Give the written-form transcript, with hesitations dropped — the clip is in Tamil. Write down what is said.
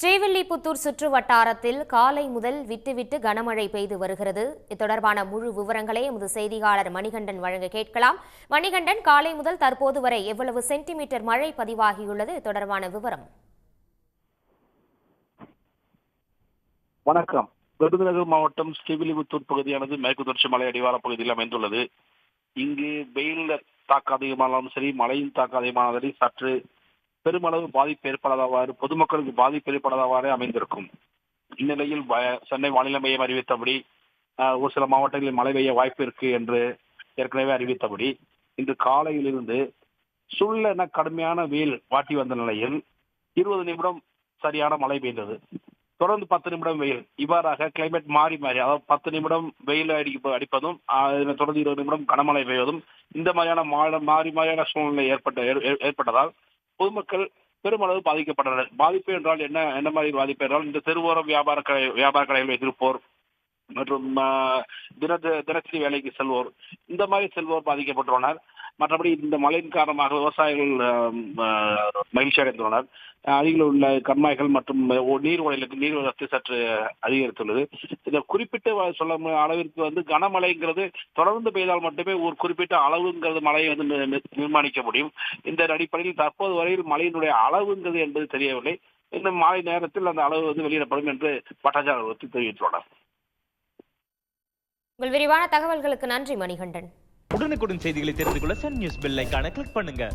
ஸ்ரீவில்லிபுத்தூர் சுற்று வட்டாரத்தில் காலை முதல் விட்டு கனமழை பெய்து வருகிறது. இது தொடர்பான முழு விவரங்களை எமது செய்தியாளர் மணிகண்டன் வழங்க கேட்கலாம். மணிகண்டன், காலை முதல் தற்போது வரை எவ்வளவு சென்டிமீட்டர் மழை பதிவாகியுள்ளது? இது தொடர்பான விவரம். வணக்கம். விருதுநகர் மாவட்டம் ஸ்ரீவில்லிபுத்தூர் பகுதியானது மேற்கு தொடர்ச்சி மலை அடிவார பகுதியில் அமைந்துள்ளது. இங்கு வெயில் தாக்கம் அதிகமானாலும் சரி, மழையின் தாக்கம் அதிகமானாலும் சரி, சற்று பெருமளவு பாதிப்பு ஏற்படாதவாறு, பொதுமக்களுக்கு பாதிப்பு ஏற்படாதவாறு அமைந்திருக்கும். இந்நிலையில் சென்னை வானிலை மையம் அறிவித்தபடி ஒரு சில மாவட்டங்களில் மழை பெய்ய வாய்ப்பு இருக்கு என்று ஏற்கனவே அறிவித்தபடி இன்று காலையிலிருந்து சுள்ளென கடுமையான வெயில் வாட்டி வந்த நிலையில் 20 நிமிடம் சரியான மழை பெய்தது. தொடர்ந்து 10 நிமிடம் வெயில். இவ்வாறாக கிளைமேட் மாறி அதாவது 10 நிமிடம் வெயில் அடிப்பதும் தொடர்ந்து 20 நிமிடம் கனமழை பெய்வதும் இந்த மாதிரியான மாறியான சூழ்நிலை ஏற்பட்டதால் பொதுமக்கள் பெருமளவு பாதிக்கப்பட்டனர். பாதிப்பு என்றால் என்ன மாதிரி பாதிப்பு என்றால், இந்த தெருவோரம் வியாபார கடைகள் வைத்திருப்போர் மற்றும் தினசரி வேலைக்கு செல்வோர், இந்த மாதிரி செல்வோர் பாதிக்கப்பட்டுள்ளனர். மற்றபடி இந்த மழையின் காரணமாக விவசாயிகள் மகிழ்ச்சி அடைந்துள்ளனர். அருகில் உள்ள கண்மாய்கள் மற்றும் நீர்வரத்து சற்று அதிகரித்துள்ளது. இந்த குறிப்பிட்ட சொல்ல அளவிற்கு கனமழைங்கிறது தொடர்ந்து பெய்தால் மட்டுமே ஒரு குறிப்பிட்ட அளவுங்கிறது மழையை நிர்மாணிக்க முடியும். இந்த அடிப்படையில் தற்போது வரையில் மழையினுடைய அளவுங்கிறது என்பது தெரியவில்லை. இந்த மாலை நேரத்தில் அந்த அளவு வெளியிடப்படும் என்று வட்டாட்சியர் தெரிவித்துள்ளனர். உங்கள் விரிவான தகவல்களுக்கு நன்றி மணிகண்டன். உடனுக்குடன் செய்திகளை தெரிந்து கொள்ள சன் நியூஸ் பெல் ஐகானை கிளிக் பண்ணுங்க.